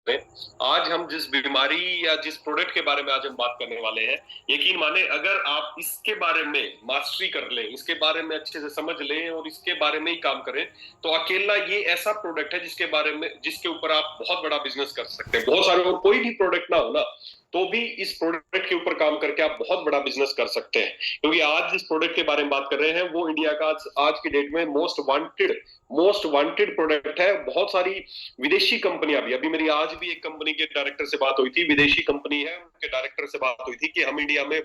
हैं। आज हम जिस बीमारी या जिस प्रोडक्ट के बारे में आज हम बात करने वाले हैं, यकीन माने अगर आप इसके बारे में मास्टरी कर लें, इसके बारे में अच्छे से समझ लें और इसके बारे में ही काम करें, तो अकेला ये ऐसा प्रोडक्ट है जिसके बारे में, जिसके ऊपर आप बहुत बड़ा बिजनेस कर सकते हैं। बहुत सारे और कोई भी प्रोडक्ट ना हो ना, तो भी इस प्रोडक्ट के ऊपर काम करके आप बहुत बड़ा बिजनेस कर सकते हैं। क्योंकि आज जिस प्रोडक्ट के बारे में बात कर रहे हैं वो इंडिया का आज की डेट में मोस्ट वांटेड प्रोडक्ट है। बहुत सारी विदेशी कंपनियां भी, अभी मेरी आज भी एक कंपनी के डायरेक्टर से बात हुई थी, विदेशी कंपनी है, उनके डायरेक्टर से बात हुई थी कि हम इंडिया में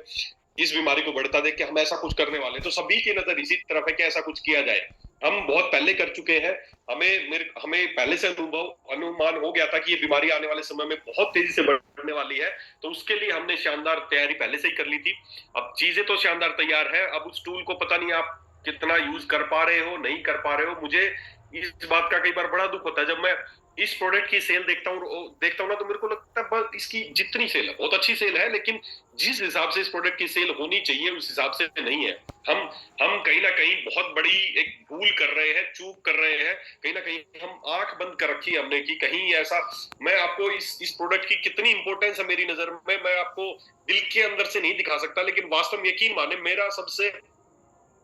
इस बीमारी को बढ़ता देख के हम ऐसा कुछ करने वाले, तो सभी की नजर इसी तरफ है कि ऐसा कुछ किया जाए। हम बहुत पहले कर चुके हैं। हमें पहले से अनुमान हो गया था कि ये बीमारी आने वाले समय में बहुत तेजी से बढ़ने वाली है, तो उसके लिए हमने शानदार तैयारी पहले से ही कर ली थी। अब चीजें तो शानदार तैयार है, अब उस टूल को पता नहीं आप कितना यूज कर पा रहे हो, नहीं कर पा रहे हो। मुझे इस बात का कई बार बड़ा दुख होता है जब मैं इस प्रोडक्ट की सेल देखता हूँ ना, तो मेरे को लगता है बस इसकी जितनी सेल है बहुत अच्छी सेल है, लेकिन जिस हिसाब से इस प्रोडक्ट की सेल होनी चाहिए उस हिसाब से नहीं है। हम हम कहीं ना कहीं बहुत बड़ी एक भूल कर रहे हैं, चूक कर रहे हैं। कहीं ना कहीं हम आंख बंद कर रखी है हमने कि कहीं ऐसा, मैं आपको इस प्रोडक्ट की कितनी इंपॉर्टेंस है मेरी नजर में, मैं आपको दिल के अंदर से नहीं दिखा सकता, लेकिन वास्तव में यकीन माने मेरा सबसे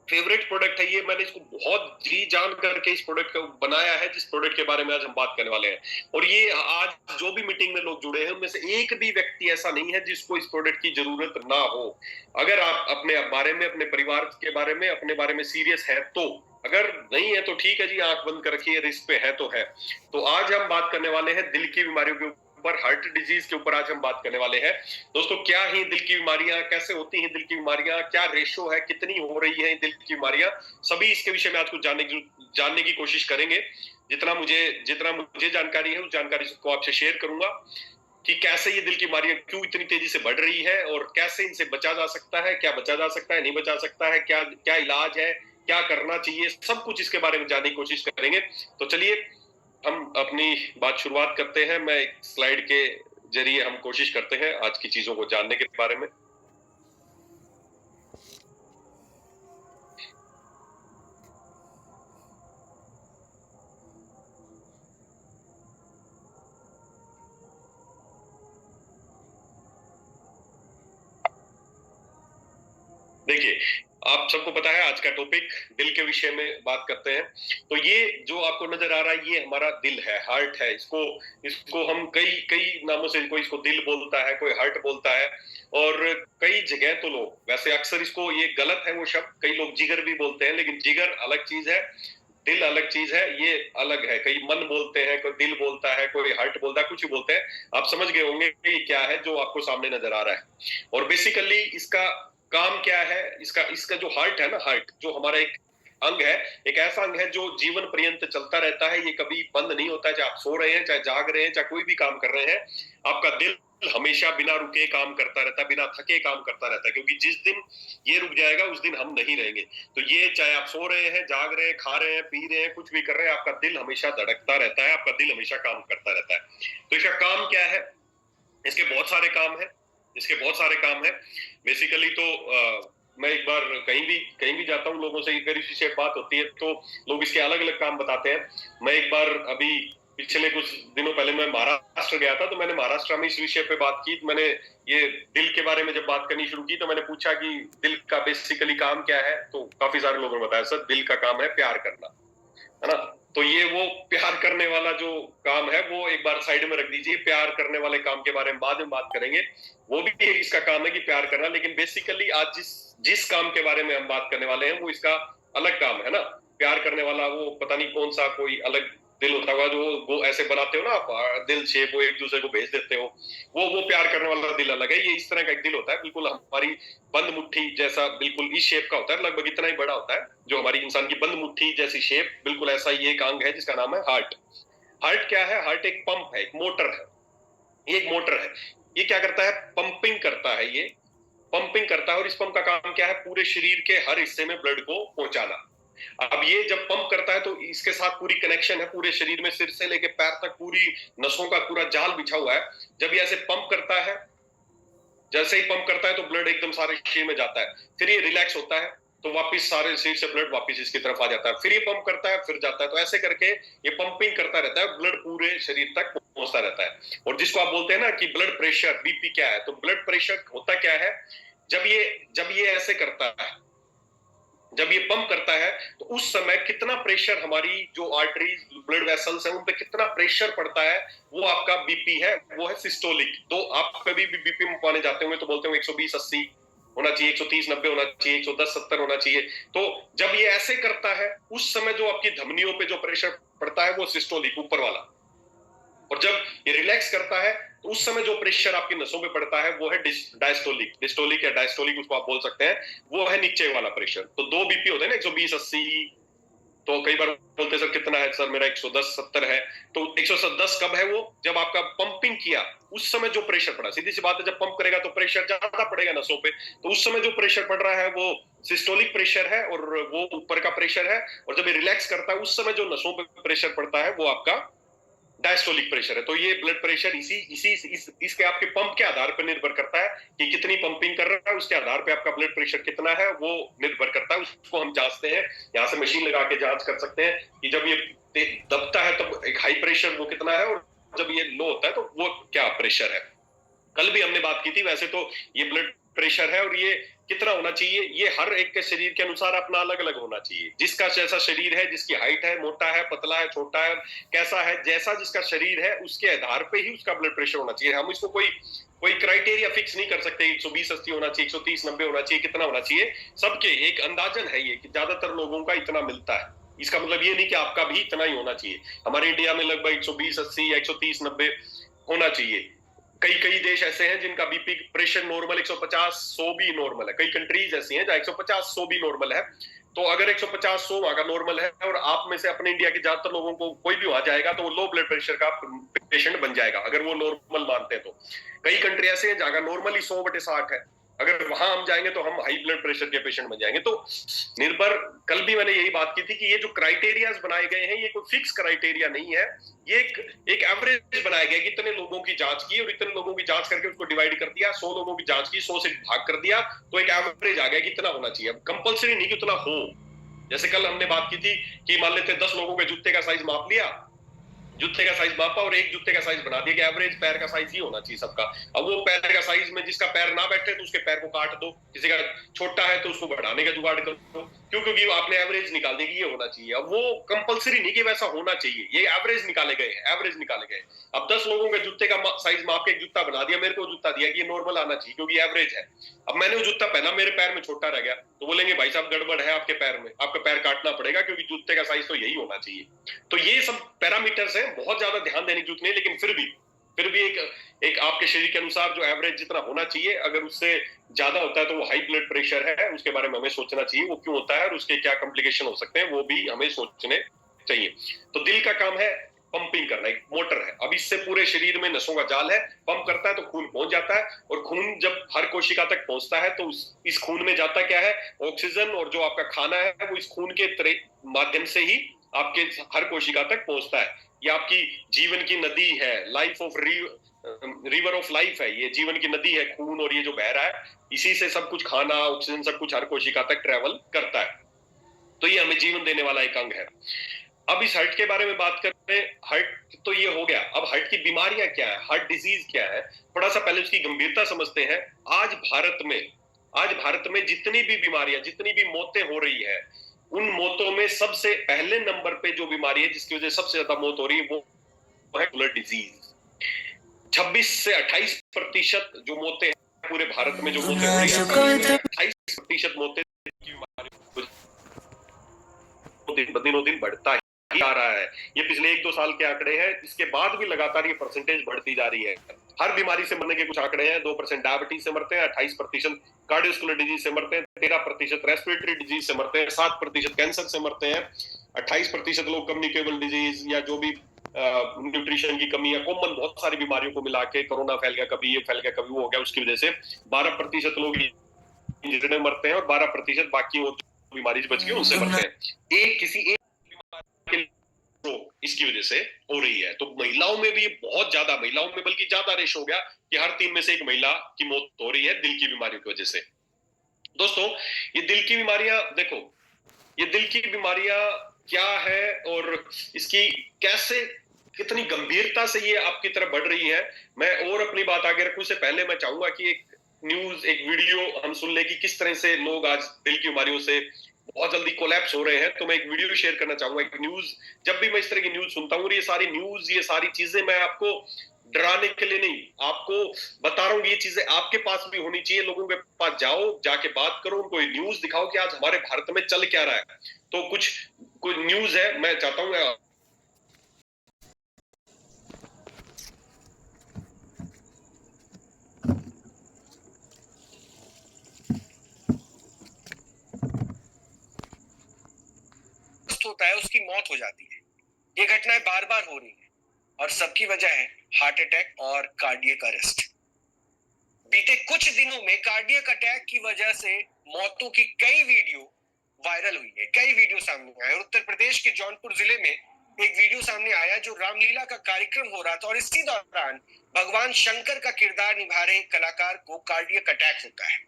फेवरेट प्रोडक्ट है ये। मैंने इसको बहुत जी जान करके इस प्रोडक्ट को बनाया है, जिस प्रोडक्ट के बारे में आज हम बात करने वाले हैं। और ये आज जो भी मीटिंग में लोग जुड़े हैं उनमें से एक भी व्यक्ति ऐसा नहीं है जिसको इस प्रोडक्ट की जरूरत ना हो। अगर आप अपने बारे में, अपने परिवार के बारे में, अपने बारे में सीरियस है तो, अगर नहीं है तो ठीक है जी, आंख बंद कर रखिए, रिस्क पे है तो है। तो आज हम बात करने वाले हैं दिल की बीमारियों के ऊपर, हार्ट डिजीज के ऊपर आज हम बात करने वाले हैं। दोस्तों, क्या ही दिल की बीमारियां, कैसे होती हैं दिल की बीमारियां, क्या रेशो है, कितनी हो रही है दिल की बीमारियां, सभी इसके विषय में आज कुछ जानने की कोशिश करेंगे। जितना मुझे जानकारी है उस जानकारी को आपसे शेयर करूंगा कि कैसे ये दिल की बीमारियां क्यों इतनी तेजी से बढ़ रही है और कैसे इनसे बचा जा सकता है, क्या बचा जा सकता है, नहीं बचा सकता है, क्या क्या इलाज है, क्या करना चाहिए, सब कुछ इसके बारे में जानने की कोशिश करेंगे। तो चलिए हम अपनी बात शुरुआत करते हैं। मैं एक स्लाइड के जरिए हम कोशिश करते हैं आज की चीजों को जानने के बारे में। देखिए, आप सबको पता है आज का टॉपिक दिल के विषय में बात करते हैं। तो ये जो आपको नजर आ रहा है ये हमारा दिल है, हार्ट है। इसको इसको हम कई कई नामों से, कोई इसको दिल बोलता है, कोई हार्ट बोलता है, और कई जगह तो लोग वैसे अक्सर इसको, ये गलत है वो शब्द, कई लोग जिगर भी बोलते हैं, लेकिन जिगर अलग चीज है, दिल अलग चीज है, ये अलग है। कई मन बोलते हैं, कोई दिल बोलता है, कोई हार्ट बोलता है, कुछ भी बोलते हैं। आप समझ गए होंगे कि क्या है जो आपको सामने नजर आ रहा है। और बेसिकली इसका काम क्या है, इसका इसका जो हार्ट है ना, हार्ट जो हमारा एक अंग है, एक ऐसा अंग है जो जीवन पर्यंत चलता रहता है, ये कभी बंद नहीं होता है। चाहे आप सो रहे हैं, चाहे जाग रहे हैं, चाहे कोई भी काम कर रहे हैं, आपका दिल हमेशा बिना रुके काम करता रहता है, बिना थके काम करता रहता है, क्योंकि जिस दिन ये रुक जाएगा उस दिन हम नहीं रहेंगे। तो ये चाहे आप सो रहे हैं, जाग रहे हैं, खा रहे हैं, पी रहे हैं, कुछ भी कर रहे हैं, आपका दिल हमेशा धड़कता रहता है, आपका दिल हमेशा काम करता रहता है। तो इसका काम क्या है? इसके बहुत सारे काम है, इसके बहुत सारे काम है। बेसिकली तो मैं एक बार कहीं भी जाता हूँ, लोगों से अगर इस विषय बात होती है तो लोग इसके अलग अलग काम बताते हैं। मैं एक बार अभी पिछले कुछ दिनों पहले मैं महाराष्ट्र गया था, तो मैंने महाराष्ट्र में इस विषय पे बात की। तो मैंने ये दिल के बारे में जब बात करनी शुरू की तो मैंने पूछा कि दिल का बेसिकली काम क्या है, तो काफी सारे लोगों ने बताया सर दिल का काम है प्यार करना, है ना। तो ये वो प्यार करने वाला जो काम है वो एक बार साइड में रख दीजिए, प्यार करने वाले काम के बारे में बाद में बात करेंगे। वो भी एक इसका काम है कि प्यार करना, लेकिन बेसिकली आज जिस जिस काम के बारे में हम बात करने वाले हैं वो इसका अलग काम है ना। प्यार करने वाला वो पता नहीं कौन सा कोई अलग दिल होता होगा जो वो ऐसे बनाते हो ना आप, दिल शेप वो एक दूसरे को भेज देते हो, वो प्यार करने वाला दिल अलग है। ये इस तरह का एक दिल होता है, बिल्कुल हमारी बंद मुट्ठी जैसा, बिल्कुल इस शेप का होता है, लगभग इतना ही बड़ा होता है जो हमारी इंसान की बंद मुट्ठी जैसी शेप, बिल्कुल ऐसा ही एक अंग है जिसका नाम है हार्ट। हार्ट क्या है? हार्ट एक पंप है, एक मोटर है। ये एक मोटर है, ये क्या करता है? पंपिंग करता है, ये पंपिंग करता है। और इस पंप का काम क्या है? पूरे शरीर के हर हिस्से में ब्लड को पहुंचाना। अब ये जब पंप करता है तो इसके साथ पूरी कनेक्शन है पूरे शरीर में, सिर से लेके पैर तक पूरी नसों का पूरा जाल बिछा हुआ है। जब ये ऐसे पंप करता है, जैसे ही पंप करता है तो ब्लड एकदम सारे शरीर में जाता है, फिर ये रिलैक्स होता है। तो वापस सारे शरीर से ब्लड वापस इसकी तरफ आ जाता है, फिर ये पंप करता है, फिर जाता है। तो ऐसे करके ये पंपिंग करता रहता है, ब्लड पूरे शरीर तक पहुंचता रहता है। और जिसको आप बोलते हैं ना कि ब्लड प्रेशर, बीपी क्या है, तो ब्लड प्रेशर होता क्या है, जब ये ऐसे करता है, जब ये पंप करता है, तो उस समय कितना प्रेशर, हमारी जो आर्टरीज, ब्लड वेसल्स हैं, उन पे कितना प्रेशर पड़ता है, वो आपका बीपी है, वो है सिस्टोलिक। तो आप कभी भी बीपी पाने जाते होंगे तो बोलते होंगे 120/80 होना चाहिए, 130/90 होना चाहिए, 110/70 होना चाहिए। तो जब ये ऐसे करता है, उस समय जो आपकी धमनियों पे जो प्रेशर पड़ता है वो सिस्टोलिक, ऊपर वाला। और जब ये रिलैक्स करता है, तो उस समय जो प्रेशर आपकी नसों में पड़ता है वो है डायस्टोलिक, डिस्टोलिक या डायस्टोलिक उसको आप बोल सकते हैं, वो है नीचे वाला प्रेशर। तो दो बीपी होते हैं ना, 120/80, तो कई बार बोलते हैं सर कितना है, सर मेरा 110/70 है। तो 110 कब है, वो जब आपका पंपिंग किया उस समय जो प्रेशर पड़ा। सीधी सी बात है, जब पंप करेगा तो प्रेशर ज्यादा पड़ेगा नसों पे, तो उस समय जो प्रेशर पड़ रहा है वो सिस्टोलिक प्रेशर है, और वो ऊपर का प्रेशर है। और जब ये रिलैक्स करता है, उस समय जो नसों पे प्रेशर पड़ता है वो आपका डायस्टोलिक प्रेशर है। तो ये ब्लड प्रेशर इसके आपके पंप के आधार पर निर्भर करता है कि कितनी पंपिंग कर रहा है, उसके आधार पे आपका ब्लड प्रेशर कितना है वो निर्भर करता है। उसको हम जांचते हैं, यहाँ से मशीन लगा के जांच कर सकते हैं कि जब ये दबता है तब एक हाई प्रेशर वो कितना है, और जब ये लो होता है तो वो क्या प्रेशर है। कल भी हमने बात की थी, वैसे तो ये ब्लड प्रेशर है और ये कितना होना चाहिए, ये हर एक के शरीर के अनुसार अपना अलग अलग होना चाहिए। जिसका जैसा शरीर है, जिसकी हाइट है, मोटा है, पतला है, छोटा है, कैसा है, जैसा जिसका शरीर है, उसके आधार पे ही उसका ब्लड प्रेशर होना चाहिए। हम इसको कोई कोई क्राइटेरिया फिक्स नहीं कर सकते, 120/80 होना चाहिए, 130/90 होना चाहिए, कितना होना चाहिए। सबके एक अंदाजन है ये कि ज्यादातर लोगों का इतना मिलता है। इसका मतलब ये नहीं कि आपका भी इतना ही होना चाहिए। हमारे इंडिया में लगभग 120/80 या 130/90 होना चाहिए। कई कई देश ऐसे हैं जिनका बीपी प्रेशर नॉर्मल 150-100 भी नॉर्मल है। कई कंट्रीज ऐसी हैं जहां 150-100 भी नॉर्मल है। तो अगर 150-100 वहां का नॉर्मल है, और आप में से अपने इंडिया के ज्यादातर लोगों को कोई भी वहां जाएगा तो वो लो ब्लड प्रेशर का पेशेंट बन जाएगा, अगर वो नॉर्मल मानते हैं तो। कई कंट्री ऐसे हैं जहां नॉर्मली 100/60 है, अगर वहां हम जाएंगे तो हम हाई ब्लड प्रेशर के पेशेंट बन जाएंगे। तो निर्भर, कल भी मैंने यही बात की थी कि ये जो क्राइटेरियाज बनाए गए हैं, ये कोई फिक्स क्राइटेरिया नहीं है। ये एक एवरेज बनाया गया कि इतने लोगों की जांच की, और इतने लोगों की जांच करके उसको डिवाइड कर दिया, 100 लोगों की जांच की, 100 से भाग कर दिया, तो एक एवरेज आ गया कि इतना होना चाहिए। अब कंपल्सरी नहीं कि उतना हो। जैसे कल हमने बात की थी कि मान लेते 10 लोगों के जूते का साइज माप लिया, जूते का साइज मापा और एक जूते का साइज बना दिया कि एवरेज पैर का साइज ही होना चाहिए सबका। अब वो पैर का साइज में जिसका पैर ना बैठे तो उसके पैर को काट दो, किसी का छोटा है तो उसको बढ़ाने का जुगाड़ कर दो, क्यों, क्योंकि आपने एवरेज निकाल दी कि ये होना चाहिए। अब वो कंपलसरी नहीं कि वैसा होना चाहिए, ये एवरेज निकाले गए हैं, एवरेज निकाले गए। अब 10 लोगों के जूते का साइज माप के एक जूता बना दिया, मेरे को जूता दिया कि ये नॉर्मल आना चाहिए क्योंकि एवरेज है। अब मैंने वो जूता पहना, मेरे पैर में छोटा रह गया, तो बोलेंगे भाई साहब गड़बड़ है आपके पैर में, आपका पैर काटना पड़ेगा क्योंकि जूते का साइज तो यही होना चाहिए। तो ये सब पैरामीटर्स हैं, बहुत ज्यादा ध्यान देने की जरूरत नहीं, लेकिन फिर भी एक आपके शरीर के अनुसार जो एवरेज जितना होना चाहिए, अगर उससे ज्यादा होता है तो वो हाई ब्लड प्रेशर है, उसके बारे में हमें सोचना चाहिए वो क्यों होता है और उसके क्या कॉम्प्लिकेशन हो सकते हैं, वो भी हमें सोचने चाहिए। तो दिल का काम है पंपिंग करना, एक मोटर है। अब इससे पूरे शरीर में नसों का जाल है, पंप करता है तो खून पहुंच जाता है, और खून जब हर कोशिका तक पहुंचता है तो इस खून में जाता क्या है, ऑक्सीजन, और जो आपका खाना है वो इस खून के माध्यम से ही आपके हर कोशिका तक पहुंचता है। ये आपकी जीवन की नदी है, life of river of life है, ये जीवन की नदी है खून, और ये जो बह रहा है इसी से सब कुछ, खाना, ऑक्सीजन, सब कुछ हर कोशिका तक ट्रेवल करता है। तो ये हमें जीवन देने वाला एक अंग है। अब इस हार्ट के बारे में बात करते हैं। हार्ट तो ये हो गया, अब हार्ट की बीमारियां क्या है, हार्ट डिजीज क्या है, थोड़ा सा पहले उसकी गंभीरता समझते हैं। आज भारत में जितनी भी बीमारियां, जितनी भी मौतें हो रही है, उन मौतों में सबसे पहले नंबर पे जो बीमारी है जिसकी वजह से सबसे ज्यादा मौत हो रही है वो है ब्लड डिजीज। 26 से 28% जो मौतें हैं पूरे भारत में, जो मौतें हो रही है, 28% मौतें की बीमारी दिनों दिन बढ़ता ही आ रहा है। ये पिछले 1-2 साल के आंकड़े हैं, इसके बाद भी लगातार ये परसेंटेज बढ़ती जा रही है। हर बीमारी से मरने के कुछ आंकड़े हैं, 2% डायबिटीज से मरते हैं, 28% कार्डियोवास्कुलर डिजीज से मरते हैं, 13% रेस्पिरेटरी डिजीज से मरते हैं, 7% कैंसर से मरते हैं, 28% लोग कम्युनिकेबल डिजीज या जो भी न्यूट्रिशन की कमी या कॉमन बहुत सारी बीमारियों को मिला के, कोरोना फैल गया, कभी ये फैल गया, कभी वो हो गया, उसकी वजह से 12% लोग इंजरी में मरते हैं और 12% बाकी और बीमारी बच गई उनसे मरते हैं। किसी एक इसकी वजह से हो रही है। तो महिलाओं में भी बहुत ज्यादा, महिलाओं में बल्कि ज्यादा रेश हो गया कि हर 3 में से 1 महिला की मौत हो रही है दिल की बीमारी की वजह से। दोस्तों, ये दिल की बीमारियां देखो, ये दिल की बीमारियां क्या है और इसकी कैसे कितनी गंभीरता से ये आपकी तरफ बढ़ रही है। मैं और अपनी बात आगे रखूं से पहले मैं चाहूंगा कि एक वीडियो हम सुन ले कि किस तरह से लोग आज दिल की बीमारियों से बहुत जल्दी कोलैप्स हो रहे हैं। तो मैं एक वीडियो शेयर करना चाहूंगा। एक न्यूज, जब भी मैं इस तरह की न्यूज सुनता हूँ और ये सारी न्यूज, ये सारी चीजें मैं आपको डराने के लिए नहीं, आपको बता रहा हूँ ये चीजें आपके पास भी होनी चाहिए। लोगों के पास जाओ, जाके बात करो, उनको न्यूज दिखाओ कि आज हमारे भारत में चल क्या रहा है। तो कुछ कुछ न्यूज है, मैं चाहता हूँ होता है उसकी मौत हो जाती है। ये घटनाएं बार बार हो रही है और सबकी वजह है हार्ट अटैक और कार्डियक अरेस्ट। बीते कुछ दिनों में कार्डियक अटैक की वजह से मौतों की कई वीडियो वायरल हुई है, कई वीडियो सामने आए। उत्तर प्रदेश के जौनपुर जिले में एक वीडियो सामने आया जो रामलीला का कार्यक्रम हो रहा था और इसी दौरान भगवान शंकर का किरदार निभा रहे कलाकार को कार्डियक अटैक होता है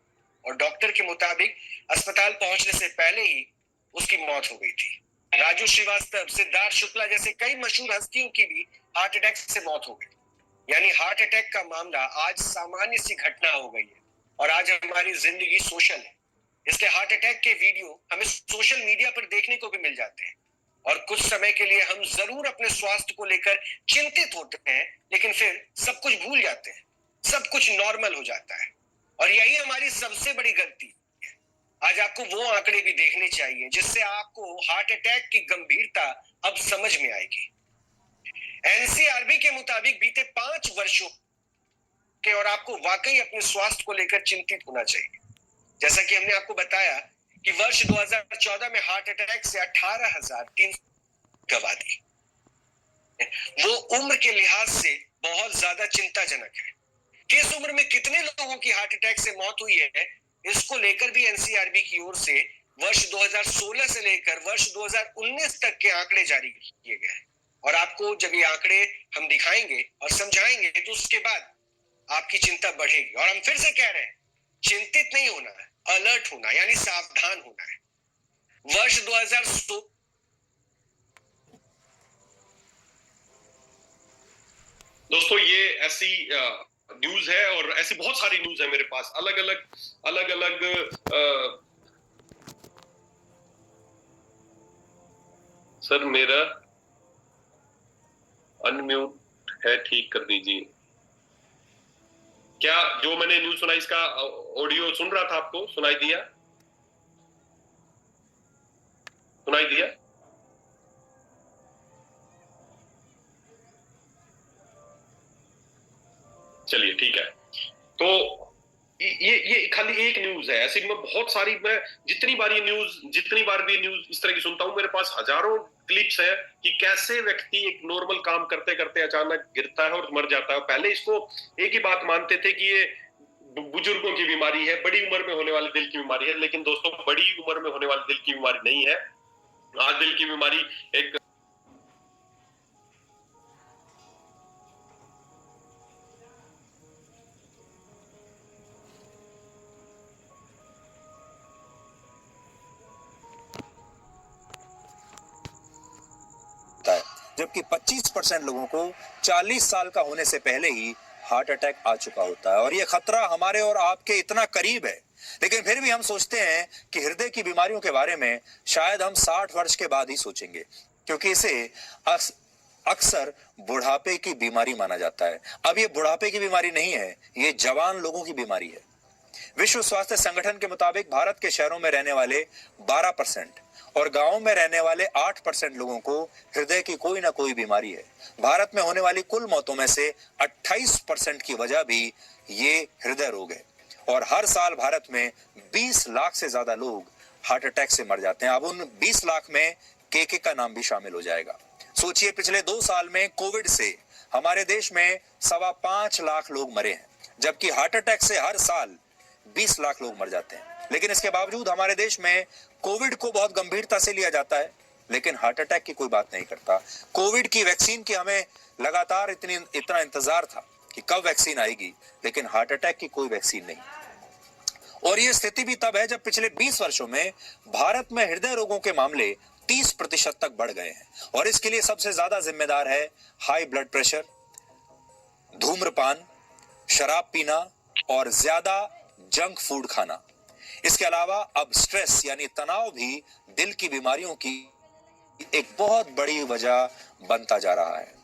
और डॉक्टर के मुताबिक अस्पताल पहुंचने से पहले ही उसकी मौत हो गई थी। राजू श्रीवास्तव, सिद्धार्थ शुक्ला जैसे कई मशहूर हस्तियों की भी हार्ट अटैक से मौत हो गई। यानी हार्ट अटैक का मामला आज सामान्य सी घटना हो गई है और आज हमारी जिंदगी सोशल है, इसलिए हार्ट अटैक के वीडियो हमें सोशल मीडिया पर देखने को भी मिल जाते हैं और कुछ समय के लिए हम जरूर अपने स्वास्थ्य को लेकर चिंतित होते हैं, लेकिन फिर सब कुछ भूल जाते हैं, सब कुछ नॉर्मल हो जाता है और यही हमारी सबसे बड़ी गलती। आज आपको वो आंकड़े भी देखने चाहिए जिससे आपको हार्ट अटैक की गंभीरता अब समझ में आएगी। एनसीआरबी के मुताबिक बीते 5 वर्षों के और आपको वाकई अपने स्वास्थ्य को लेकर चिंतित होना चाहिए। जैसा कि हमने आपको बताया कि वर्ष 2014 में हार्ट अटैक से 18,300 गवा दी। वो उम्र के लिहाज से बहुत ज्यादा चिंताजनक है। किस उम्र में कितने लोगों की हार्ट अटैक से मौत हुई है, इसको लेकर भी एनसीआरबी की ओर से वर्ष 2016 से लेकर वर्ष 2019 तक के आंकड़े जारी किए गए और आपको जब ये आंकड़े हम दिखाएंगे और समझाएंगे तो उसके बाद आपकी चिंता बढ़ेगी। और हम फिर से कह रहे हैं, चिंतित नहीं होना है, अलर्ट होना यानी सावधान होना है। वर्ष 2016 दोस्तों, ये ऐसी न्यूज है और ऐसी बहुत सारी न्यूज है मेरे पास, अलग अलग। सर मेरा अनम्यूट है, ठीक कर दीजिए। क्या जो मैंने न्यूज सुना इसका ऑडियो सुन रहा था, आपको सुनाई दिया? सुनाई दिया? चलिए ठीक है। तो ये खाली एक न्यूज है, ऐसी मैं बहुत सारी, मैं जितनी बार भी न्यूज इस तरह की सुनता हूं, मेरे पास हजारों क्लिप्स है कि कैसे व्यक्ति एक नॉर्मल काम करते करते अचानक गिरता है और मर जाता है। पहले इसको एक ही बात मानते थे कि ये बुजुर्गों की बीमारी है, बड़ी उम्र में होने वाली दिल की बीमारी है। लेकिन दोस्तों, बड़ी उम्र में होने वाली दिल की बीमारी नहीं है। आज दिल की बीमारी एक जबकि 25% लोगों को 40 साल का होने से पहले ही हार्ट अटैक आ चुका होता है और ये खतरा हमारे और आपके इतना करीब है। लेकिन फिर भी हम सोचते हैं कि हृदय की बीमारियों के बारे में शायद हम 60 वर्ष के बाद ही सोचेंगे, क्योंकि इसे अक्सर बुढ़ापे की बीमारी माना जाता है। अब ये बुढ़ापे की बीमारी नहीं है, ये जवान लोगों की बीमारी है। विश्व स्वास्थ्य संगठन के मुताबिक भारत के शहरों में रहने वाले 12% और गांवों में रहने वाले 8% लोगों को हृदय की कोई ना कोई बीमारी है। भारत में होने वाली कुल मौतों में से 28% की वजह भी ये हृदय रोग है और हर साल भारत में 20 लाख से ज्यादा लोग हार्ट अटैक से मर जाते हैं। अब उन 20 लाख में केके का नाम भी शामिल हो जाएगा। सोचिए, पिछले 2 साल में कोविड से हमारे देश में 5.25 लाख लोग मरे हैं, जबकि हार्ट अटैक से हर साल 20 लाख लोग मर जाते हैं। लेकिन इसके बावजूद हमारे देश में कोविड को बहुत गंभीरता से लिया जाता है, लेकिन हार्ट अटैक की कोई बात नहीं करता। कोविड की वैक्सीन की हमें लगातार इतना इंतजार था कि कब वैक्सीन आएगी, लेकिन हार्ट अटैक की कोई वैक्सीन नहीं। और ये स्थिति भी तब है जब पिछले 20 वर्षों में भारत में हृदय रोगों के मामले 30% तक बढ़ गए हैं। और इसके लिए सबसे ज्यादा जिम्मेदार है हाई ब्लड प्रेशर, धूम्रपान, शराब पीना और ज्यादा जंक फूड खाना। इसके अलावा अब स्ट्रेस यानी तनाव भी दिल की बीमारियों की एक बहुत बड़ी वजह बनता जा रहा है।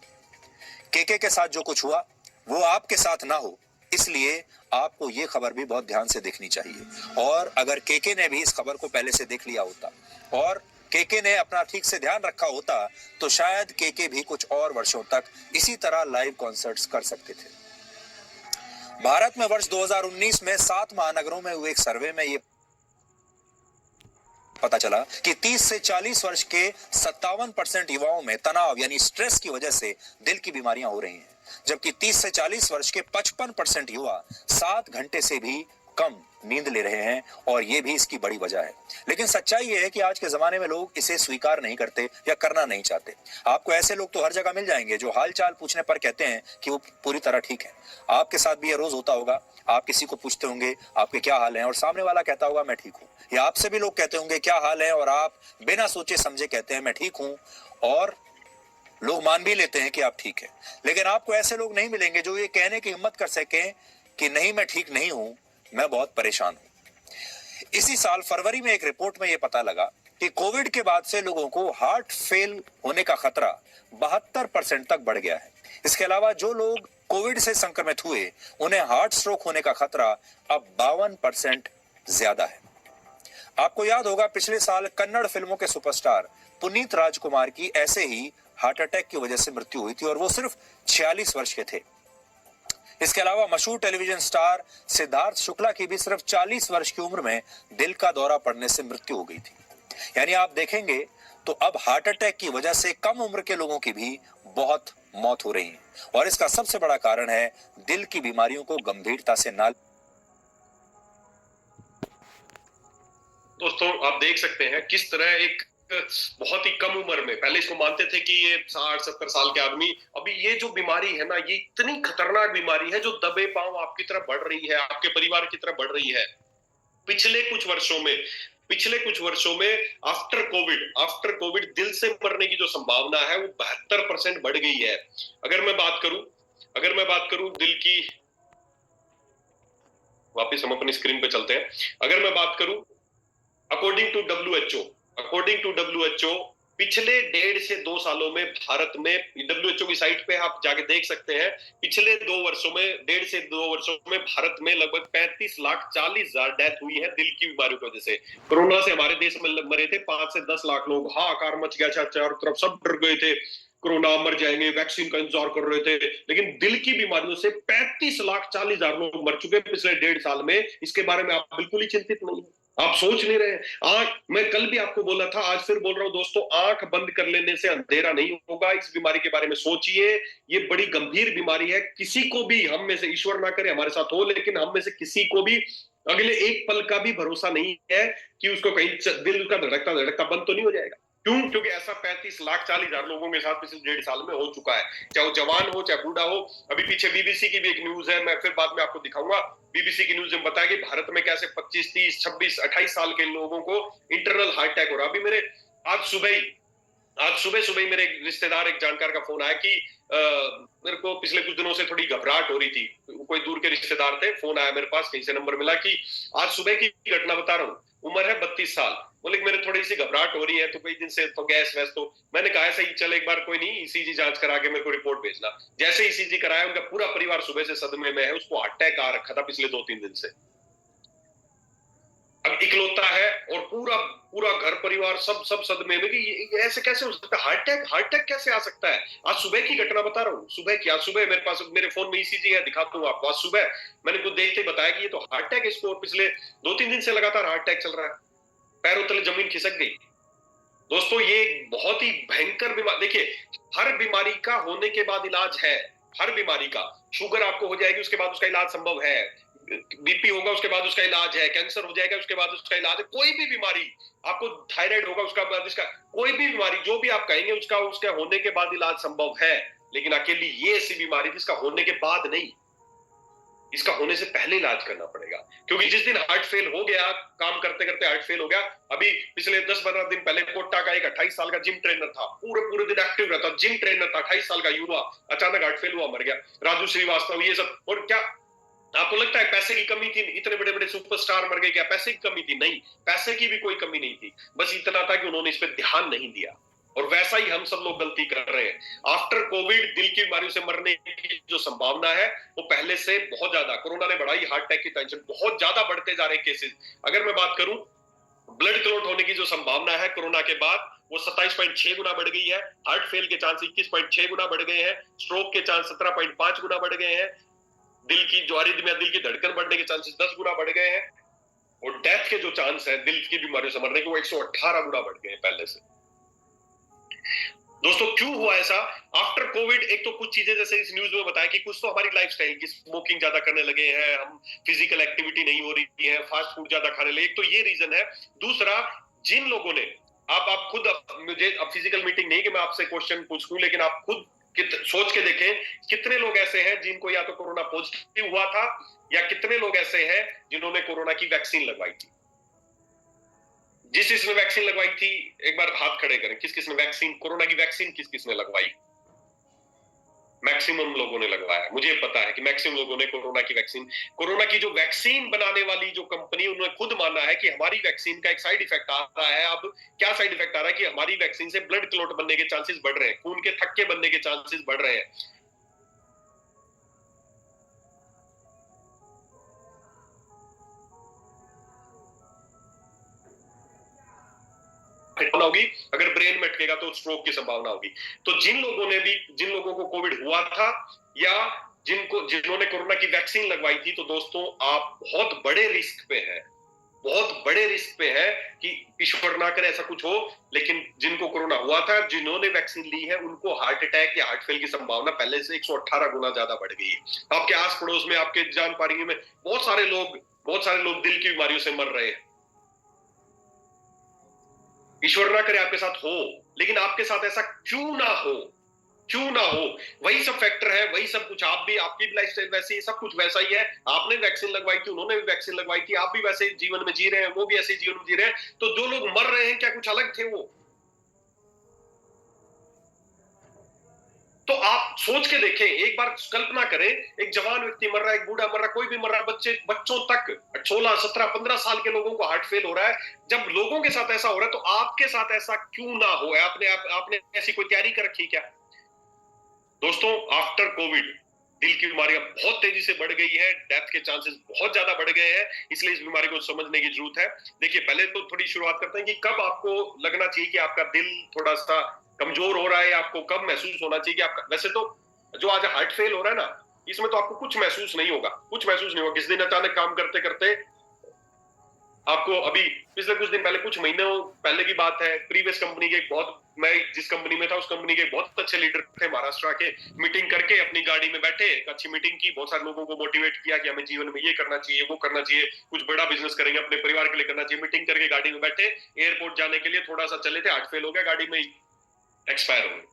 केके के साथ जो कुछ हुआ वो आपके साथ ना हो, इसलिए आपको ये खबर भी बहुत ध्यान से देखनी चाहिए। और अगर केके ने भी इस खबर को पहले से देख लिया होता और केके ने अपना ठीक से ध्यान रखा होता तो शायद केके भी कुछ और वर्षों तक इसी तरह लाइव कॉन्सर्ट्स कर सकते थे। भारत में वर्ष 2019 में 7 महानगरों में हुए एक सर्वे में ये पता चला कि 30 से 40 वर्ष के 57% युवाओं में तनाव यानी स्ट्रेस की वजह से दिल की बीमारियां हो रही हैं, जबकि 30 से 40 वर्ष के 55% युवा 7 घंटे से भी कम नींद ले रहे हैं और ये भी इसकी बड़ी वजह है। लेकिन सच्चाई ये है कि आज के जमाने में लोग इसे स्वीकार नहीं करते या करना नहीं चाहते। आपको ऐसे लोग तो हर जगह मिल जाएंगे जो हालचाल पूछने पर कहते हैं कि वो पूरी तरह ठीक है। आपके साथ भी ये रोज होता होगा। आप किसी को पूछते होंगे आपके क्या हाल है और सामने वाला कहता होगा मैं ठीक हूँ, या आपसे भी लोग कहते होंगे क्या हाल है और आप बिना सोचे समझे कहते हैं मैं ठीक हूँ, और लोग मान भी लेते हैं कि आप ठीक है। लेकिन आपको ऐसे लोग नहीं मिलेंगे जो ये कहने की हिम्मत कर सकें कि नहीं मैं ठीक नहीं हूं, मैं बहुत परेशान हूं। इसी साल फरवरी में एक रिपोर्ट में यह पता लगा कि कोविड के बाद से लोगों को हार्ट फेल होने का खतरा 72% तक बढ़ गया है। इसके अलावा जो लोग कोविड से संक्रमित हुए उन्हें हार्ट स्ट्रोक होने का खतरा अब 52% ज्यादा है। आपको याद होगा पिछले साल कन्नड़ फिल्मों के सुपरस्टार पुनीत राजकुमार की ऐसे ही हार्ट अटैक की वजह से मृत्यु हुई थी और वो सिर्फ 46 वर्ष के थे। इसके अलावा मशहूर टेलीविजन स्टार सिद्धार्थ शुक्ला की भी सिर्फ 40 वर्ष की उम्र में दिल का दौरा पड़ने से मृत्यु हो गई थी। यानी आप देखेंगे तो अब हार्ट अटैक की वजह से कम उम्र के लोगों की भी बहुत मौत हो रही है और इसका सबसे बड़ा कारण है दिल की बीमारियों को गंभीरता से ना। दोस्तों आप देख सकते हैं किस तरह एक बहुत ही कम उम्र में, पहले इसको मानते थे कि ये 60-70 साल के आदमी, अभी ये जो बीमारी है ना ये इतनी खतरनाक बीमारी है जो दबे पांव आपकी तरफ बढ़ रही है, आपके परिवार की तरफ बढ़ रही है। पिछले कुछ वर्षों में आफ्टर कोविड दिल से मरने की जो संभावना है वो 72% बढ़ गई है। अगर मैं बात करूं दिल की, वापिस हम अपनी स्क्रीन पे चलते हैं। अगर मैं बात करूं अकॉर्डिंग टू WHO पिछले 1.5 से 2 सालों में भारत में, WHO की साइट पे आप जाके देख सकते हैं, पिछले 1.5 से 2 वर्षों में भारत में लगभग 35,40,000 डेथ हुई है दिल की बीमारियों की वजह से। कोरोना से हमारे देश में मरे थे 5 से 10 लाख लोग, हाहाकार मच गया था, चारों तरफ सब डर गए थे, कोरोना मर जाएंगे, वैक्सीन का इंतजार कर रहे थे। लेकिन दिल की बीमारियों से 35,40,000 लोग मर चुके पिछले 1.5 साल में। इसके बारे में आप बिल्कुल ही चिंतित नहीं है, आप सोच नहीं रहे। मैं कल भी आपको बोला था, आज फिर बोल रहा हूं दोस्तों, आंख बंद कर लेने से अंधेरा नहीं होगा। इस बीमारी के बारे में सोचिए, ये बड़ी गंभीर बीमारी है। किसी को भी, हम में से, ईश्वर ना करे हमारे साथ हो, लेकिन हम में से किसी को भी अगले एक पल का भी भरोसा नहीं है कि उसको कहीं दिल उसका धड़कता बंद तो नहीं हो जाएगा। क्यों? क्योंकि ऐसा 35,40,000 लोगों के साथ पिछले 1.5 साल में हो चुका है, चाहे वो जवान हो चाहे बूढ़ा हो। अभी पीछे बीबीसी की भी एक न्यूज है, मैं फिर बाद में आपको दिखाऊंगा। बीबीसी की न्यूज में बताया कि भारत में कैसे 25, 30, 26, 28 साल के लोगों को इंटरनल हार्ट अटैक हो रहा। अभी मेरे आज सुबह ही मेरे रिश्तेदार, एक जानकार का फोन आया कि मेरे को पिछले कुछ दिनों से थोड़ी घबराहट हो रही थी। कोई दूर के रिश्तेदार थे, फोन आया मेरे पास, कहीं से नंबर मिला कि आज सुबह की घटना बता रहा हूँ, उम्र है 32 साल, बोले मेरे थोड़ी सी घबराहट हो रही है, तो कई दिन से तो गैस वैस, तो मैंने कहा ऐसा ही, चल एक बार कोई नहीं, ईसीजी जांच करा के मेरे को रिपोर्ट भेजना। जैसे ईसीजी कराया, उनका पूरा परिवार सुबह से सदमे में है, उसको हार्ट अटैक आ रखा था पिछले 2-3 दिन से। अब इकलौता है और पूरा घर परिवार सब सदमे में कि ये ऐसे कैसे हो सकता है, हार्ट अटैक कैसे आ सकता है। आज सुबह की घटना बता रहा हूँ, आज सुबह मेरे पास, मेरे फोन में ईसीजी है, दिखाता हूँ आपको। आज सुबह मैंने कुछ देखते बताया कि ये तो हार्ट अटैक, इसको पिछले 2-3 दिन से लगातार हार्ट अटैक चल रहा है, पैरों तले जमीन खिसक गई। दोस्तों ये बहुत ही भयंकर बीमारी। देखिए, हर बीमारी का होने के बाद इलाज है, हर बीमारी का। शुगर आपको हो जाएगी, उसके बाद उसका इलाज संभव है। बीपी होगा, उसके बाद उसका इलाज है। कैंसर हो जाएगा, उसके बाद उसका इलाज है। कोई भी बीमारी, आपको थायराइड होगा, उसका बाद इसका, कोई भी बीमारी जो भी आप कहेंगे उसका होने के बाद इलाज संभव है। लेकिन अकेली ये ऐसी बीमारी जिसका होने के बाद नहीं, इसका होने से पहले इलाज करना पड़ेगा, क्योंकि जिस दिन हार्ट फेल हो गया, काम करते करते हार्ट फेल हो गया, अभी पिछले 10-15 दिन पहले कोटा का एक 28 साल का जिम ट्रेनर था, पूरे पूरे दिन एक्टिव रहता, जिम ट्रेनर था, 28 साल का युवा, अचानक हार्ट फेल हुआ, मर गया। राजू श्रीवास्तव, ये सब। और क्या आपको लगता है पैसे की कमी थी? इतने बड़े बड़े सुपरस्टार मर गए, क्या पैसे की कमी थी? नहीं, पैसे की भी कोई कमी नहीं थी, बस इतना था कि उन्होंने इस पर ध्यान नहीं दिया। और वैसा ही हम सब लोग गलती कर रहे हैं। आफ्टर कोविड दिल की बीमारियों से मरने की जो संभावना है वो पहले से बहुत ज्यादा, कोरोना ने बढ़ाई, हार्ट अटैक की टेंशन बहुत ज्यादा बढ़ते जा रहे हैं केसेस। अगर मैं बात करूं, ब्लड क्लॉट होने की जो संभावना है कोरोना के बाद वो 27.6 गुना बढ़ गई है, हार्ट फेल के चांस 21.6 गुना बढ़ गए हैं, स्ट्रोक के चांस 17.5 गुना बढ़ गए हैं, दिल की जो अरिथमिया, दिल की धड़कन बढ़ने के चांसेस 10 गुना बढ़ गए हैं, और डेथ के जो चांस है दिल की बीमारियों से मरने के वो 118 गुना बढ़ गए हैं पहले से। दोस्तों क्यों हुआ ऐसा? आफ्टर कोविड एक तो कुछ चीजें जैसे इस न्यूज में बताया कि कुछ तो हमारी लाइफस्टाइल की, स्मोकिंग ज्यादा करने लगे हैं हम, फिजिकल एक्टिविटी नहीं हो रही है, फास्ट फूड ज्यादा खाने लगे, एक तो ये रीजन है। दूसरा, जिन लोगों ने, आप खुद, मुझे अब फिजिकल मीटिंग नहीं कि मैं आपसे क्वेश्चन पूछूं, लेकिन आप खुद सोच के देखें कितने लोग ऐसे हैं जिनको या तो कोरोना पॉजिटिव हुआ था, या कितने लोग ऐसे हैं जिन्होंने कोरोना की वैक्सीन लगवाई थी। जिस किसने वैक्सीन लगवाई थी एक बार हाथ खड़े करें, किस किसने वैक्सीन, कोरोना की वैक्सीन किस किसने लगवाई? मैक्सिमम लोगों ने लगवाया, मुझे पता है कि मैक्सिमम लोगों ने कोरोना की वैक्सीन। कोरोना की जो वैक्सीन बनाने वाली जो कंपनी, उन्होंने खुद माना है कि हमारी वैक्सीन का एक साइड इफेक्ट आ रहा है। अब क्या साइड इफेक्ट आ रहा है कि हमारी वैक्सीन से ब्लड क्लॉट बनने के चांसेस बढ़ रहे हैं, खून के थक्के बनने के चांसेस बढ़ रहे हैं। होगी, अगर ब्रेन में अटकेगा तो स्ट्रोक की संभावना होगी। तो जिन लोगों को कोविड हुआ था या जिन्होंने कोरोना की वैक्सीन लगवाई थी, तो दोस्तों आप बहुत बड़े रिस्क पे हैं, बहुत बड़े रिस्क पे है कि ईश्वर ना करे ऐसा कुछ हो, लेकिन जिनको कोरोना हुआ था, जिन्होंने वैक्सीन ली है, उनको हार्ट अटैक या हार्ट फेल की संभावना पहले से 118 गुना ज्यादा बढ़ गई है। आपके आस पड़ोस में, आपके जान पारी में बहुत सारे लोग दिल की बीमारियों से मर रहे हैं। ईश्वर ना करे आपके साथ हो, लेकिन आपके साथ ऐसा क्यों ना हो, क्यों ना हो? वही सब फैक्टर है, वही सब कुछ, आपकी भी लाइफस्टाइल वैसी है, सब कुछ वैसा ही है। आपने वैक्सीन लगवाई थी, उन्होंने भी वैक्सीन लगवाई थी, आप भी वैसे जीवन में जी रहे हैं, वो भी ऐसे जीवन में जी रहे हैं। तो जो लोग मर रहे हैं, क्या कुछ अलग थे वो? तो आप सोच के देखें, एक बार कल्पना करें, एक जवान व्यक्ति मर रहा है, एक बूढ़ा मर रहा है, कोई भी मर रहा है, बच्चों तक, 16, 17, 15 साल के लोगों को हार्ट फेल हो रहा है। जब लोगों के साथ ऐसा हो रहा है, तो आपके साथ ऐसा क्यों ना हो? आपने ऐसी कोई तैयारी कर रखी क्या? दोस्तों आफ्टर कोविड दिल की बीमारियां बहुत तेजी से बढ़ गई है, डेथ के चांसेस बहुत ज्यादा बढ़ गए हैं, इसलिए इस बीमारी को समझने की जरूरत है। देखिए, पहले तो थोड़ी शुरुआत करते हैं कि कब आपको लगना चाहिए कि आपका दिल थोड़ा सा कमजोर हो रहा है, आपको कब महसूस होना चाहिए कि आपका, वैसे तो जो आज हार्ट फेल हो रहा है ना, इसमें तो आपको कुछ महसूस नहीं होगा, कुछ महसूस नहीं होगा। किस दिन अचानक काम करते करते आपको, अभी पिछले कुछ दिन पहले, कुछ महीनों पहले की बात है, प्रीवियस कंपनी के मैं जिस कंपनी में था, उस कंपनी के बहुत अच्छे लीडर थे महाराष्ट्र के, मीटिंग करके अपनी गाड़ी में बैठे, एक अच्छी मीटिंग की, बहुत सारे लोगों को मोटिवेट किया कि हमें जीवन में ये करना चाहिए, वो करना चाहिए, कुछ बड़ा बिजनेस करेंगे, अपने परिवार के लिए करना चाहिए। मीटिंग करके गाड़ी में बैठे, एयरपोर्ट जाने के लिए थोड़ा सा चले थे, हार्ट फेल हो गया, गाड़ी में एक्सपायर हो गए।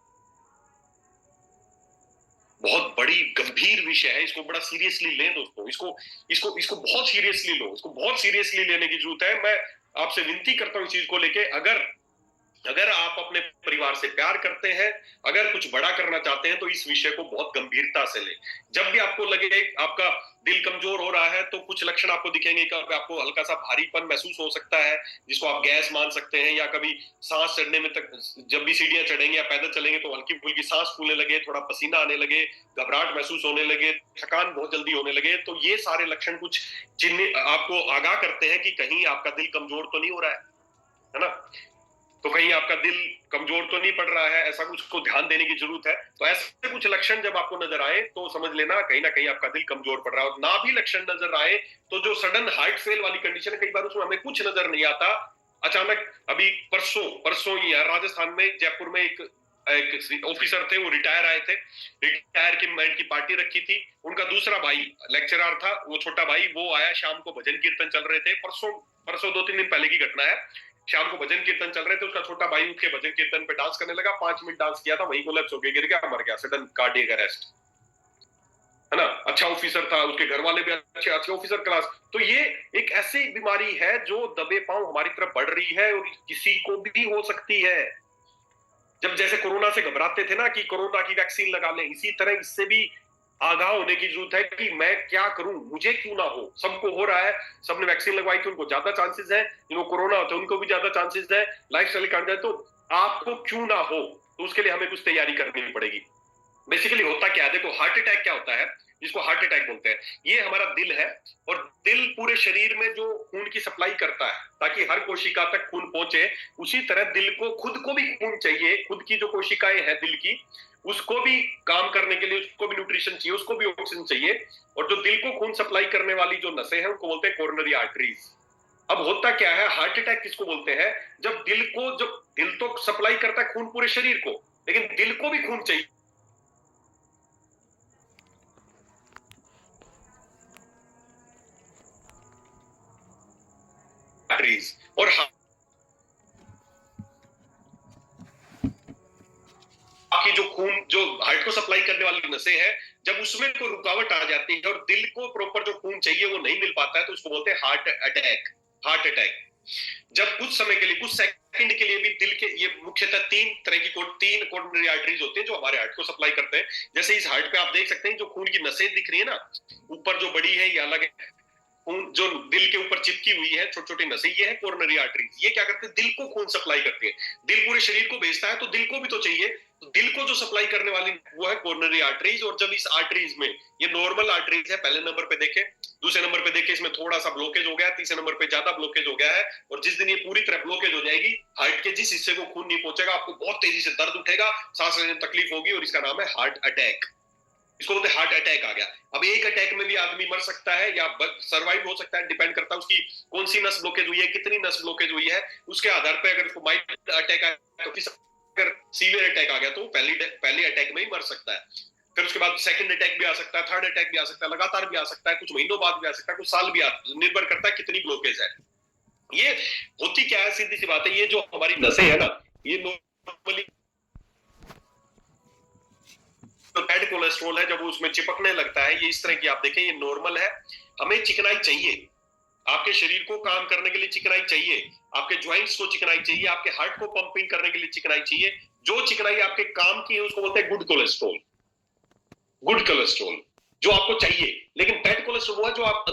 बहुत बड़ी गंभीर विषय है, इसको बड़ा सीरियसली लें दोस्तों, इसको बहुत सीरियसली लो, इसको बहुत सीरियसली लेने की जरूरत है। मैं आपसे विनती करता हूं इस चीज को लेके, अगर आप अपने परिवार से प्यार करते हैं, अगर कुछ बड़ा करना चाहते हैं, तो इस विषय को बहुत गंभीरता से लें। जब भी आपको लगे आपका दिल कमजोर हो रहा है, तो कुछ लक्षण आपको दिखेंगे, कभी आपको हल्का सा भारीपन महसूस हो सकता है, जिसको आप गैस मान सकते हैं, या कभी सांस चढ़ने में तक, जब भी सीढ़ियां चढ़ेंगे या पैदल चलेंगे तो हल्की फुल्की सांस फूलने लगे, थोड़ा पसीना आने लगे, घबराहट महसूस होने लगे, थकान बहुत जल्दी होने लगे, तो ये सारे लक्षण कुछ चिन्ह आपको आगाह करते हैं कि कहीं आपका दिल कमजोर तो नहीं हो रहा है ना? तो कहीं आपका दिल कमजोर तो नहीं पड़ रहा है, ऐसा कुछ को ध्यान देने की जरूरत है। तो ऐसे कुछ लक्षण जब आपको नजर आए, तो समझ लेना कहीं ना कहीं आपका दिल कमजोर पड़ रहा है। और ना भी लक्षण नजर आए, तो जो सडन हार्ट फेल वाली कंडीशन है, कई बार उसमें हमें कुछ नजर नहीं आता, अचानक, अभी परसों ही राजस्थान में, जयपुर में एक ऑफिसर थे, वो रिटायर आए थे, रिटायर की मैंड की पार्टी रखी थी, उनका दूसरा भाई लेक्चरर था, वो छोटा भाई, वो आया, शाम को भजन कीर्तन चल रहे थे, परसों 2-3 दिन पहले की घटना है, शाम को भजन कीर्तन चल रहे थे, उसका छोटा भाई उठ के भजन कीर्तन पे डांस करने लगा, 5 मिनट डांस किया था, वहीं कोलैप्स हो गया, गिर गया, मर गया, सडन कार्डियक अरेस्ट। है ना, अच्छा ऑफिसर था, उसके घर वाले भी अच्छे अच्छे ऑफिसर क्लास। तो ये एक ऐसी बीमारी है जो दबे पांव हमारी तरफ बढ़ रही है और किसी को भी हो सकती है। जब जैसे कोरोना से घबराते थे ना कि कोरोना की वैक्सीन लगा लें, इसी तरह इससे भी आगाह होने की जरूरत है कि मैं क्या करूं, मुझे क्यों ना हो। सबको हो रहा है, सबने वैक्सीन लगवाई थी, उनको ज्यादा चांसेस है, जिनको कोरोना होता है उनको भी ज्यादा चांसेस है, लाइफस्टाइल काट जाए, तो आपको क्यों ना हो। तो उसके लिए हमें कुछ तैयारी करनी पड़ेगी। बेसिकली होता क्या है, देखो हार्ट अटैक क्या होता है, जिसको हार्ट अटैक बोलते हैं, ये हमारा दिल है और दिल पूरे शरीर में जो खून की सप्लाई करता है ताकि हर कोशिका तक खून पहुंचे, उसी तरह दिल को खुद को भी खून चाहिए, खुद की जो कोशिकाएं हैं दिल की, उसको भी काम करने के लिए उसको भी न्यूट्रिशन चाहिए, उसको भी ऑक्सीजन चाहिए। और जो दिल को खून सप्लाई करने वाली जो नसें हैं उनको बोलते हैं कोरोनरी आर्टरीज। अब होता क्या है, हार्ट अटैक किसको बोलते हैं, जब दिल तो सप्लाई करता है खून पूरे शरीर को, लेकिन दिल को भी खून चाहिए। आर्टरीज और आपकी जो खून जो हार्ट को सप्लाई करने वाली नसें हैं, जब उसमें कोई रुकावट आ जाती है और दिल को प्रॉपर जो खून चाहिए वो नहीं मिल पाता है, तो उसको बोलते हैं हार्ट अटैक। हार्ट अटैक जब कुछ समय के लिए, कुछ सेकंड के लिए भी दिल के, ये मुख्यतः तीन कोरोनरी आर्टरीज होते हैं जो हमारे हार्ट को सप्लाई करते हैं। जैसे इस हार्ट पे आप देख सकते हैं जो खून की नसें दिख रही है ना, ऊपर जो बड़ी है ये अलग है, खून जो दिल के ऊपर चिपकी हुई है छोटी छोटी नसें, ये है कोरोनरी आर्टरीज। ये क्या करते हैं, दिल को खून सप्लाई करती है। दिल पूरे शरीर को भेजता है तो दिल को भी तो चाहिए, तो दिल को जो सप्लाई करने वाली वो है कोरोनरी आर्टरीज। और जब इस आर्टरीज में, ये नॉर्मल आर्टरीज है, पहले नंबर पे देखे, दूसरे नंबर पे देखे इसमें थोड़ा सा ब्लॉकेज हो गया, तीसरे नंबर पे ज्यादा ब्लॉकेज हो गया है, और जिस दिन ये पूरी तरह ब्लॉकेज हो जाएगी, हार्ट के जिस हिस्से को खून नहीं पहुंचेगा, आपको बहुत तेजी से दर्द उठेगा, सांस लेने में तकलीफ होगी, और इसका नाम है हार्ट अटैक। इसको बोलते हैं हार्ट अटैक आ गया। अब एक अटैक में भी आदमी मर सकता है या सर्वाइव हो सकता है, डिपेंड करता है उसकी कौन सी नस ब्लॉकेज हुई है, कितनी नस ब्लॉकेज हुई है, उसके आधार पर। अगर उसको माइल्ड अटैक आया तो फिर, अगर सीवियर अटैक आ गया तो पहले अटैक में ही मर सकता है। फिर उसके बाद सेकंड अटैक भी आ सकता है, थर्ड अटैक भी आ सकता है, लगातार भी आ सकता है, कुछ महीनों बाद भी आ सकता है, कुछ साल भी निर्भर करता है कितनी ब्लॉकेज है। ये होती क्या है, सीधी सी बात है, ये जो हमारी नसें है ना, ये नॉर्मली तो बैड कोलेस्ट्रॉल है, जब उसमें चिपकने लगता है, ये इस तरह की आप देखें, ये नॉर्मल है। हमें चिकनाई चाहिए, आपके शरीर को काम करने के लिए चिकनाई चाहिए, आपके ज्वाइंट्स को चिकनाई चाहिए, आपके हार्ट को पंपिंग करने के लिए चिकनाई चाहिए। जो चिकनाई आपके काम की है उसको बोलते हैं गुड कोलेस्ट्रॉल। गुड कोलेस्ट्रॉल जो आपको चाहिए। लेकिन बैड कोलेस्ट्रॉल वो है जो आप